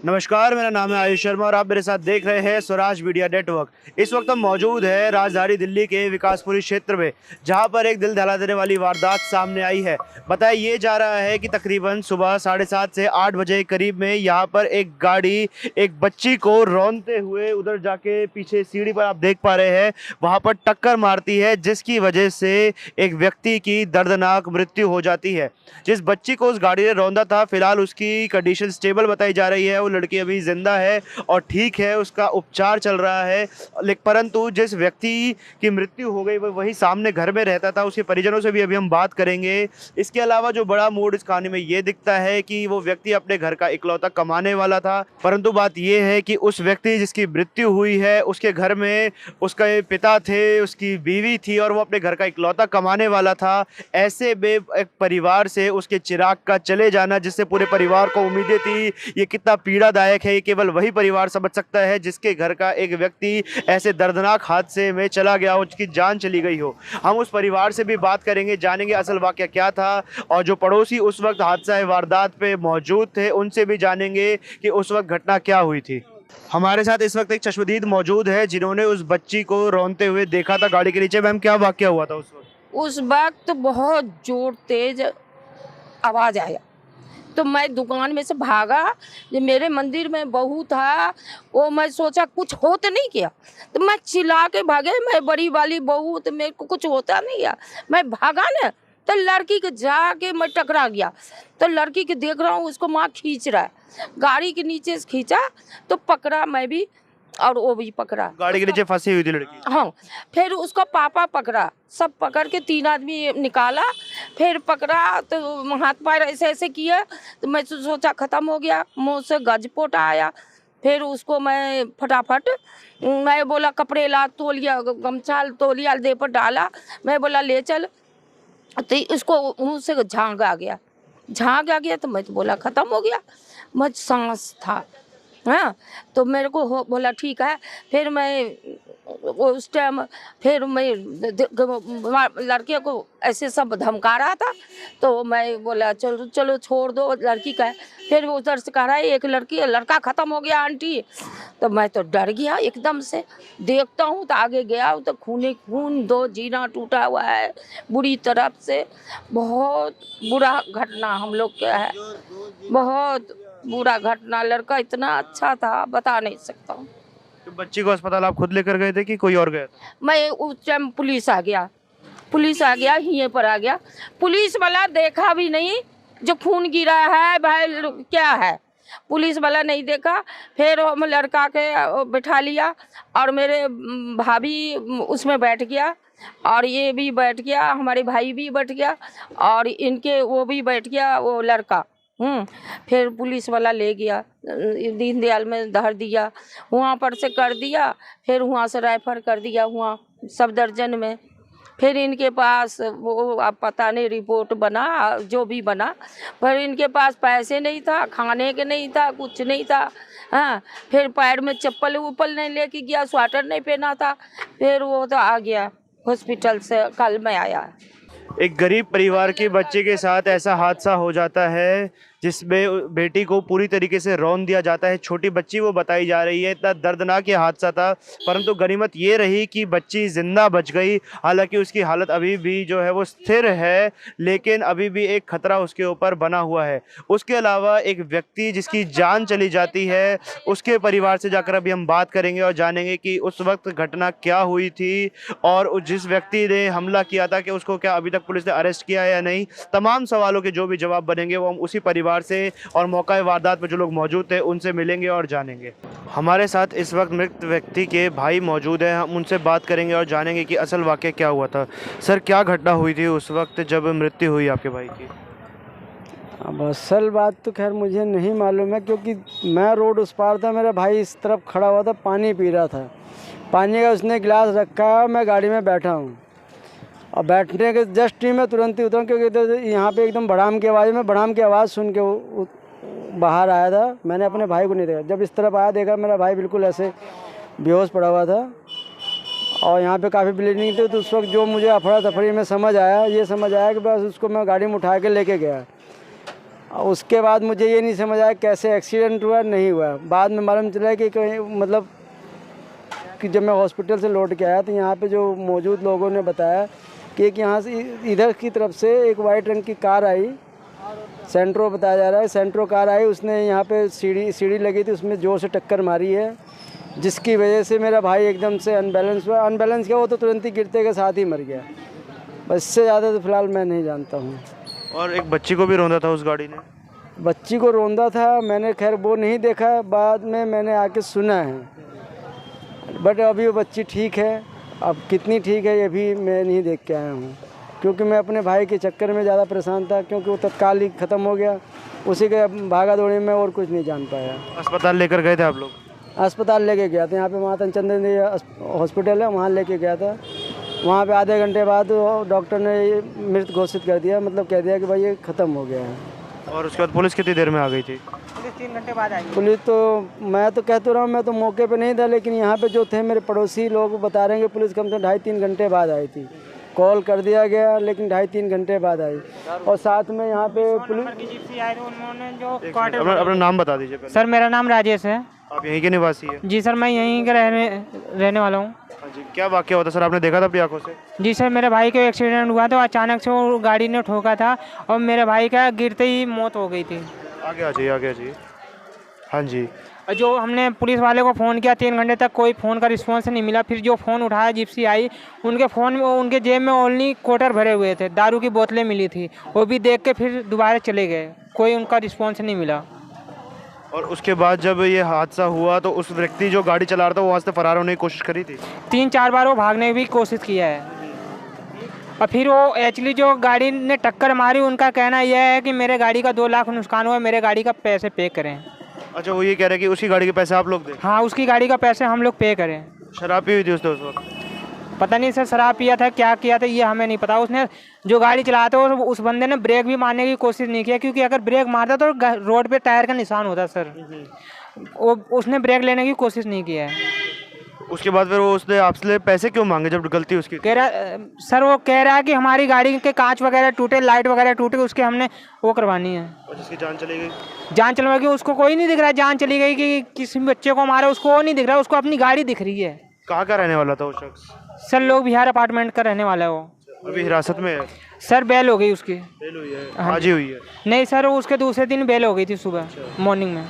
नमस्कार, मेरा नाम है आयुष शर्मा और आप मेरे साथ देख रहे हैं स्वराज मीडिया नेटवर्क। इस वक्त हम मौजूद हैं राजधानी दिल्ली के विकासपुरी क्षेत्र में, जहां पर एक दिल दहला देने वाली वारदात सामने आई है। बताया ये जा रहा है कि तकरीबन सुबह 7:30 से 8 बजे के करीब में यहां पर एक गाड़ी एक बच्ची को रौंदते हुए उधर जाके पीछे सीढ़ी पर आप देख पा रहे हैं वहां पर टक्कर मारती है, जिसकी वजह से एक व्यक्ति की दर्दनाक मृत्यु हो जाती है। जिस बच्ची को उस गाड़ी ने रौंदा था, फिलहाल उसकी कंडीशन स्टेबल बताई जा रही है। वो लड़की अभी जिंदा है और ठीक है, उसका उपचार चल रहा है। लेकिन परंतु जिस व्यक्ति की मृत्यु हो गई वो वही सामने घर में रहता था। उसके परिजनों से भी अभी हम बात करेंगे। इसके अलावा जो बड़ा मोड़ इस कहानी में ये दिखता है कि वो व्यक्ति अपने घर का इकलौता कमाने वाला था, परंतु बात ये है कि उस व्यक्ति जिसकी मृत्यु हुई है उसके घर में उसके पिता थे, उसकी बीवी थी और वो अपने घर का इकलौता कमाने वाला था। ऐसे में एक परिवार से उसके चिराग का चले जाना, जिससे पूरे परिवार को उम्मीदें थी, ये कितना पीड़ादायक है। ये केवल वही परिवार समझ सकता है जिसके घर का एक व्यक्ति ऐसे दर्दनाक हादसे में चला गया हो, उसकी जान चली गई हो। हम उस परिवार से भी बात करेंगे, जानेंगे असल वाकया क्या था, और जो पड़ोसी उस वक्त हादसा वारदात पे मौजूद थे उनसे भी जानेंगे कि उस वक्त घटना क्या हुई थी। हमारे साथ इस वक्त एक चश्मदीद मौजूद है जिन्होंने उस बच्ची को रोते हुए देखा था गाड़ी के नीचे। मैम, क्या वाकया हुआ था उस वक्त? उस वक्त बहुत जोर तेज आवाज़ आया तो मैं दुकान में से भागा। जो मेरे मंदिर में बहू था वो मैं सोचा कुछ हो तो नहीं किया, तो मैं चिल्ला के भागे। मैं बड़ी वाली बहू, तो मेरे को कुछ होता नहीं है। मैं भागा ना तो लड़की के जाके मैं टकरा गया। तो लड़की के देख रहा हूँ उसको माँ खींच रहा है, गाड़ी के नीचे से खींचा तो पकड़ा मैं भी और वो भी पकड़ा। गाड़ी के नीचे फंसी हुई थी लड़की? हाँ। फिर उसका पापा पकड़ा, सब पकड़ के 3 आदमी निकाला, फिर पकड़ा तो हाथ पैर ऐसे ऐसे किया। तो मैं सोचा ख़त्म हो गया, मुँह से गजपोटा आया। फिर उसको मैं फटाफट मैं बोला कपड़े ला, तौलिया गमछा तौलिया दे पर डाला। मैं बोला ले चल, तो इसको मुँह से झांक आ गया तो मैं तो बोला ख़त्म हो गया। मैं सांस था, हाँ। तो मेरे को बोला ठीक है। फिर मैं उस टाइम फिर मैं लड़के को ऐसे सब धमका रहा था, तो मैं बोला चलो चलो छोड़ दो लड़की का। फिर वो उधर से कह रहा है एक लड़का ख़त्म हो गया आंटी। तो मैं तो डर गया एकदम से। देखता हूँ तो आगे गया तो खून खून, 2 जीना टूटा हुआ है बुरी तरफ से। बहुत बुरा घटना हम लोग का है, बहुत बुरा घटना। लड़का इतना अच्छा था बता नहीं सकता हूँ। तो बच्ची को अस्पताल आप खुद लेकर गए थे कि कोई और गया था? मैं उस टाइम पुलिस आ गया यहीं पर आ गया। पुलिस वाला देखा भी नहीं जो खून गिरा है भाई क्या है, पुलिस वाला नहीं देखा। फिर हम लड़का के बैठा लिया और मेरे भाभी उसमें बैठ गया और ये भी बैठ गया, हमारे भाई भी बैठ गया और इनके वो भी बैठ गया वो लड़का। फिर पुलिस वाला ले गया, दीनदयाल में धर दिया, वहाँ पर से कर दिया। फिर वहाँ से रेफर कर दिया वहाँ सफदरजंग में। फिर इनके पास वो अब पता नहीं रिपोर्ट बना जो भी बना, पर इनके पास पैसे नहीं था, खाने के नहीं था, कुछ नहीं था। हाँ। फिर पैर में चप्पल उप्पल नहीं लेके गया, स्वेटर नहीं पहना था। फिर वो तो आ गया हॉस्पिटल से, कल में आया। एक गरीब परिवार के बच्चे के साथ ऐसा हादसा हो जाता है जिसमें बेटी को पूरी तरीके से रौंद दिया जाता है। छोटी बच्ची वो बताई जा रही है। इतना दर्दनाक ये हादसा था, परंतु गनीमत ये रही कि बच्ची जिंदा बच गई। हालांकि उसकी हालत अभी भी जो है वो स्थिर है, लेकिन अभी भी एक खतरा उसके ऊपर बना हुआ है। उसके अलावा एक व्यक्ति जिसकी जान चली जाती है, उसके परिवार से जाकर अभी हम बात करेंगे और जानेंगे कि उस वक्त घटना क्या हुई थी और जिस व्यक्ति ने हमला किया था कि उसको क्या अभी तक पुलिस ने अरेस्ट किया है या नहीं। तमाम सवालों के जो भी जवाब बनेंगे वो हम उसी परिवार से और मौका वारदात पर जो लोग मौजूद थे उनसे मिलेंगे और जानेंगे। हमारे साथ इस वक्त मृत व्यक्ति के भाई मौजूद हैं, हम उनसे बात करेंगे और जानेंगे कि असल वाकया क्या हुआ था। सर, क्या घटना हुई थी उस वक्त जब मृत्यु हुई आपके भाई की? अब असल बात तो खैर मुझे नहीं मालूम है, क्योंकि मैं रोड उस पार था, मेरा भाई इस तरफ खड़ा हुआ था, पानी पी रहा था। पानी का उसने गिलास रखा है, मैं गाड़ी में बैठा हूँ और बैठने के जस्ट ही मैं तुरंत ही उतरा, क्योंकि इधर यहाँ पे एकदम भड़ाम की आवाज़ में भड़ाम की आवाज़ सुन के बाहर आया था। मैंने अपने भाई को नहीं देखा, जब इस तरफ आया देखा मेरा भाई बिल्कुल ऐसे बेहोश पड़ा हुआ था और यहाँ पे काफ़ी ब्लीडिंग थी। तो उस वक्त जो मुझे अफरा तफरी में समझ आया कि बस उसको मैं गाड़ी में उठा के लेके गया। उसके बाद मुझे ये नहीं समझ आया कैसे एक्सीडेंट हुआ नहीं हुआ। बाद में मालूम चला कि मतलब कि जब मैं हॉस्पिटल से लौट के आया तो यहाँ पे जो मौजूद लोगों ने बताया कि एक यहाँ से इधर की तरफ से एक वाइट रंग की कार आई, सेंट्रो बताया जा रहा है, सेंट्रो कार आई, उसने यहाँ पे सीढ़ी लगी थी, उसमें जोर से टक्कर मारी है, जिसकी वजह से मेरा भाई एकदम से अनबैलेंस किया, वो तो तुरंत ही गिरते के साथ ही मर गया। बस इससे ज़्यादा तो फिलहाल मैं नहीं जानता हूँ। और एक बच्ची को भी रौंदा था उस गाड़ी ने? बच्ची को रौंदा था, मैंने खैर वो नहीं देखा, बाद में मैंने आके सुना है, बट अभी वो बच्ची ठीक है। अब कितनी ठीक है ये भी मैं नहीं देख के आया हूँ, क्योंकि मैं अपने भाई के चक्कर में ज़्यादा परेशान था, क्योंकि वो तत्काल ही ख़त्म हो गया, उसी के भागा दौड़ी में और कुछ नहीं जान पाया। अस्पताल लेकर गए थे आप लोग? अस्पताल लेके गया था, यहाँ पे माता चंदन हॉस्पिटल है, वहाँ लेके गया था। वहाँ पे आधे घंटे बाद डॉक्टर ने मृत घोषित कर दिया, मतलब कह दिया कि भाई ये ख़त्म हो गया है। और उसके बाद पुलिस कितनी देर में आ गई थी? पुलिस 3 घंटे बाद आई। पुलिस तो मैं तो कहता रहा हूँ, मैं तो मौके पे नहीं था, लेकिन यहाँ पे जो थे मेरे पड़ोसी लोग बता रहे हैं कि पुलिस कम से कम 2.5-3 घंटे बाद आई थी। कॉल कर दिया गया, लेकिन 2.5-3 घंटे बाद आई। और साथ में यहाँ पे पुलिस अपना नाम बता दीजिए पहले। सर मेरा नाम राजेश है। आप यहीं के निवासी हैं? जी सर, मैं यहीं का रहने वाला हूँ। हाँ जी, क्या वाकया होता सर, आपने देखा था अपनी आंखों से? जी सर, मेरे भाई का एक्सीडेंट हुआ था, अचानक से वो गाड़ी ने ठोका था और मेरे भाई का गिरते ही मौत हो गई थी। आगे आ जाइए। हाँ जी। जो हमने पुलिस वाले को फ़ोन किया, 3 घंटे तक कोई फ़ोन का रिस्पॉन्स नहीं मिला। फिर जो फ़ोन उठाया, जिप्सी आई, उनके फ़ोन में उनके जेब में ओनली क्वार्टर भरे हुए थे, दारू की बोतलें मिली थी, वो भी देख के फिर दोबारा चले गए, कोई उनका रिस्पॉन्स नहीं मिला। और उसके बाद जब ये हादसा हुआ तो उस व्यक्ति जो गाड़ी चला रहा था वो वहाँ से फरार होने की कोशिश करी थी? 3-4 बार वो भागने की भी कोशिश किया है। और फिर वो एक्चुअली जो गाड़ी ने टक्कर मारी, उनका कहना यह है कि मेरे गाड़ी का 2 लाख नुकसान हुआ, मेरे गाड़ी का पैसे पे करें। अच्छा, वो ये कह रहे हैं कि उसकी गाड़ी के पैसे आप लोग दें? हाँ, उसकी गाड़ी का पैसे हम लोग पे करें। शराब पी हुई थी उसने उस वक्त? पता नहीं सर, शराब पिया था, क्या किया था ये हमें नहीं पता। उसने जो गाड़ी चलाया था उस बंदे ने ब्रेक भी मारने की कोशिश नहीं किया, क्योंकि अगर ब्रेक मारता तो रोड पे टायर का निशान होता सर। उसने ब्रेक लेने की कोशिश नहीं किया है। उसके बाद फिर वो उसने आपसे पैसे क्यों मांगे जब गलती उसकी? कह रहा सर, वो कह रहा है कि हमारी गाड़ी के कांच वगैरह टूटे, लाइट वगैरह टूटे, उसके हमने वो करवानी है। और जिसकी जान चली गई? जान चलवा गई, उसको कोई नहीं दिख रहा है जान चली गई कि किसी बच्चे को मारा, उसको वो नहीं दिख रहा, उसको अपनी गाड़ी दिख रही है। कहाँ का रहने वाला था वो शख्स? सर लोग बिहार अपार्टमेंट का रहने वाला है वो। अभी हिरासत में है? सर बेल हो गई उसकी। बेल हुई है? आज ही हुई है? नहीं सर, उसके दूसरे दिन बेल हो गई थी सुबह मॉर्निंग में।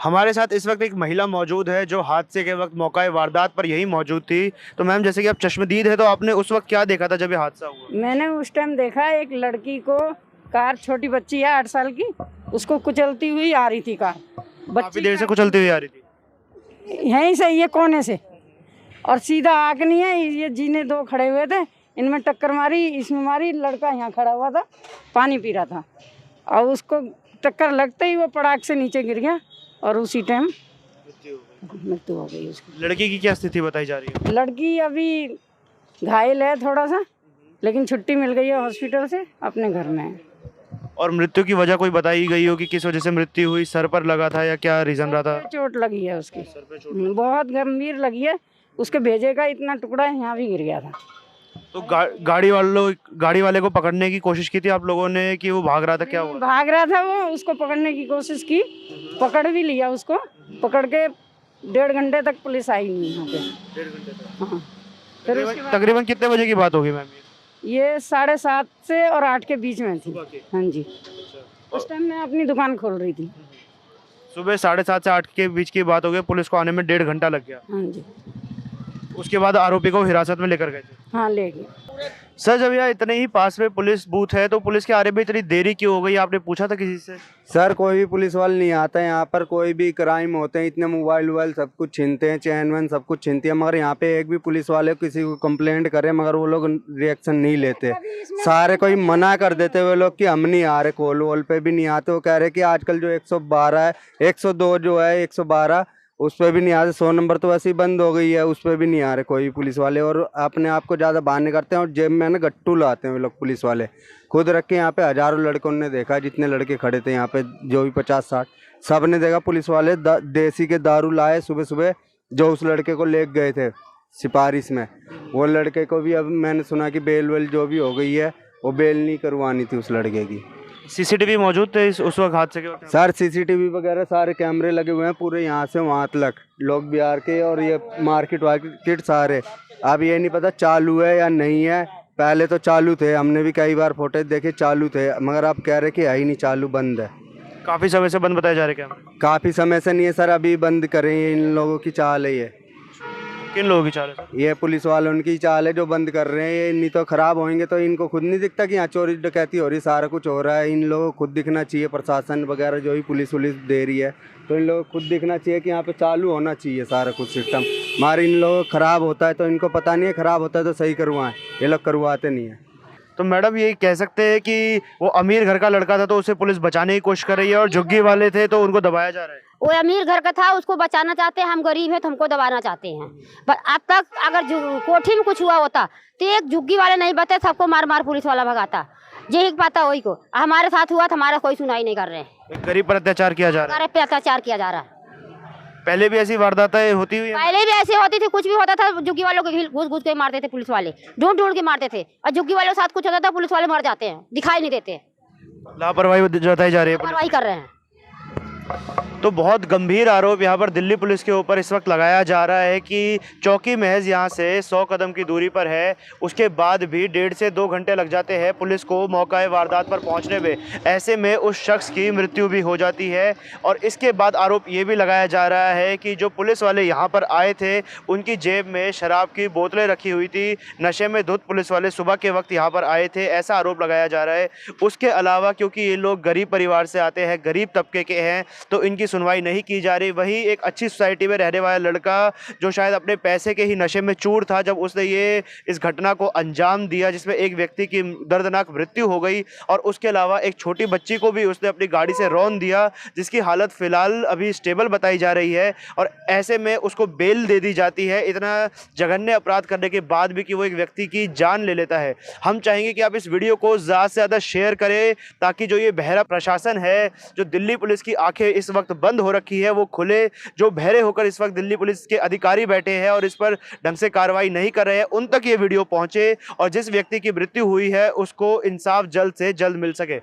हमारे साथ इस वक्त एक महिला मौजूद है जो हादसे के वक्त मौका वारदात पर यही मौजूद थी। तो मैम, जैसे कि आप चश्मदीद है, तो आपने उस वक्त क्या देखा था जब ये हादसा हुआ? मैंने उस टाइम देखा एक लड़की को, कार, छोटी बच्ची है 8 साल की, उसको कुचलती हुई आ रही थी कार। काफी देर से कुचलती हुई आ रही थी? यहीं से, ये कोने से, और सीधा आग नहीं है, ये जीने 2 खड़े हुए थे, इनमें टक्कर मारी, इसमें मारी, लड़का यहाँ खड़ा हुआ था, पानी पी रहा था, और उसको टक्कर लगते ही वो पड़ाक से नीचे गिर गया और उसी टाइम मृत्यु हो गई उसकी। लड़की की क्या स्थिति बताई जा रही है? लड़की अभी घायल है थोड़ा सा, लेकिन छुट्टी मिल गई है हॉस्पिटल से, अपने घर में है। और मृत्यु की वजह कोई बताई गई हो कि किस वजह से मृत्यु हुई? सर पर लगा था या क्या रीजन रहा था? चोट लगी है उसकी, सर पे चोट। बहुत गंभीर लगी है, उसके भेजे का इतना टुकड़ा यहाँ भी गिर गया था। तो गाड़ी वाले को पकड़ने की कोशिश की थी आप लोगों ने कि वो भाग रहा था? क्या हुआ? भाग रहा था वो, उसको पकड़ने की कोशिश की, पकड़ भी लिया उसको, पकड़ के 1.5 घंटे तक पुलिस आई नहीं यहाँ पे। 1.5 घंटे तक? हाँ, फिर उसके बाद तकरीबन कितने बजे की बात होगी मैम? ये 7:30 से और 8 के बीच में थी। हाँ जी, उस टाइम मैं अपनी दुकान खोल रही थी। सुबह 7:30 से 8 के बीच की बात हो गई, पुलिस को आने में 1.5 घंटा लग गया। हाँ जी। उसके बाद आरोपी को हिरासत में लेकर गए थे। हाँ ले गए। सर जब यहाँ इतने ही पास में पुलिस बूथ है तो पुलिस के आने में इतनी देरी क्यों हो गई, आपने पूछा था किसी से? सर कोई भी पुलिस वाले नहीं आता है यहाँ पर। कोई भी क्राइम होते हैं, इतने मोबाइल वोबाइल सब कुछ छीनते हैं, चैन वैन सब कुछ छीनती है, मगर यहाँ पे एक भी पुलिस वाले किसी को कंप्लेंट करे मगर वो लोग रिएक्शन नहीं लेते। सारे कोई मना कर देते हुए लोग कि हम नहीं आ रहे, कॉल वॉल पे भी नहीं आते। वो कह रहे कि आजकल जो 112 है, 102 जो है 112 उस पर भी नहीं आ रहे। 100 नंबर तो वैसे ही बंद हो गई है, उस पर भी नहीं आ रहे कोई भी पुलिस वाले। और अपने आप को ज़्यादा बहाने करते हैं और जेब में ना गट्टू लाते हैं वो लोग पुलिस वाले। खुद रख के यहाँ पे हज़ारों लड़कों ने देखा, जितने लड़के खड़े थे यहाँ पे जो भी 50-60 सब ने देखा पुलिस वाले देसी के दारू लाए सुबह सुबह, जो उस लड़के को ले गए थे सिफारिश में। वो लड़के को भी अब मैंने सुना कि बेल वेल जो भी हो गई है, वो बेल नहीं करवानी थी उस लड़के की। सीसीटीवी मौजूद थे उस वक्त हादसे के वक्त? सर सीसीटीवी वगैरह सारे कैमरे लगे हुए हैं पूरे यहाँ से वहाँ तक, लोग बिहार के और ये मार्केट वार्केट सारे। अब ये नहीं पता चालू है या नहीं है। पहले तो चालू थे, हमने भी कई बार फोटो देखे चालू थे, मगर अब कह रहे कि है ही नहीं चालू, बंद है। काफी समय से बंद बताए जा रहे कैमरे? काफ़ी समय से नहीं है सर, अभी बंद करें, इन लोगों की चाल है ये। किन लोगों की चाल है सर? ये पुलिस वालों की चाल है जो बंद कर रहे हैं। ये नहीं तो खराब होंगे तो इनको खुद नहीं दिखता कि यहाँ चोरी डकैती हो रही, सारा कुछ हो रहा है। इन लोगों को खुद दिखना चाहिए, प्रशासन वगैरह जो भी पुलिस वुलिस दे रही है तो इन लोगों को खुद दिखना चाहिए कि यहाँ पे चालू होना चाहिए सारा कुछ सिस्टम। हमारे इन लोगों को खराब होता है तो इनको पता नहीं है, खराब होता है तो सही करवाएं, ये लोग करवाते नहीं है। तो मैडम ये कह सकते हैं कि वो अमीर घर का लड़का था तो उसे पुलिस बचाने की कोशिश कर रही है, और झुग्गी वाले थे तो उनको दबाया जा रहा है। वो अमीर घर का था, उसको बचाना चाहते हैं, हम गरीब हैं तो हमको दबाना चाहते हैं। पर अब तक अगर कोठी में कुछ हुआ होता तो एक झुग्गी वाले नहीं बते, सबको मार मार पुलिस वाला भगाता। यही पाता वही को हमारे साथ हुआ तो हमारा कोई सुनाई नहीं कर रहे हैं। गरीब पर अत्याचार किया जा रहा है। हमारे पे अत्याचार किया जा रहा है। पहले भी ऐसी वारदातें होती हुई हैं? पहले भी ऐसे होती थी, कुछ भी होता था झुग्गी वालों को घुस घुस के मारते थे पुलिस वाले, ढूंढ ढूंढ के मारते थे। और झुग्गी वालों के साथ कुछ होता था पुलिस वाले मर जाते हैं, दिखाई नहीं देते, लापरवाही जताई जा रही है पुलिस। लापरवाही कर रहे हैं। तो बहुत गंभीर आरोप यहाँ पर दिल्ली पुलिस के ऊपर इस वक्त लगाया जा रहा है कि चौकी महज यहाँ से 100 कदम की दूरी पर है, उसके बाद भी 1.5 से 2 घंटे लग जाते हैं पुलिस को मौका वारदात पर पहुँचने में। ऐसे में उस शख्स की मृत्यु भी हो जाती है। और इसके बाद आरोप ये भी लगाया जा रहा है कि जो पुलिस वाले यहाँ पर आए थे उनकी जेब में शराब की बोतलें रखी हुई थी, नशे में धुत पुलिस वाले सुबह के वक्त यहाँ पर आए थे, ऐसा आरोप लगाया जा रहा है। उसके अलावा क्योंकि ये लोग गरीब परिवार से आते हैं, गरीब तबके के हैं, तो इनकी सुनवाई नहीं की जा रही। वहीं एक अच्छी सोसाइटी में रहने वाला लड़का जो शायद अपने पैसे के ही नशे में चूर था, जब उसने ये इस घटना को अंजाम दिया जिसमें एक व्यक्ति की दर्दनाक मृत्यु हो गई, और उसके अलावा एक छोटी बच्ची को भी उसने अपनी गाड़ी से रौंद दिया, जिसकी हालत फिलहाल अभी स्टेबल बताई जा रही है। और ऐसे में उसको बेल दे दी जाती है, इतना जघन्य अपराध करने के बाद भी कि वो एक व्यक्ति की जान ले लेता है। हम चाहेंगे कि आप इस वीडियो को ज़्यादा से ज़्यादा शेयर करें ताकि जो ये बहरा प्रशासन है, जो दिल्ली पुलिस की आंखें इस वक्त बंद हो रखी है, वो खुले। जो बहरे होकर इस वक्त दिल्ली पुलिस के अधिकारी बैठे हैं और इस पर ढंग से कार्रवाई नहीं कर रहे हैं, उन तक ये वीडियो पहुंचे और जिस व्यक्ति की मृत्यु हुई है उसको इंसाफ जल्द से जल्द मिल सके।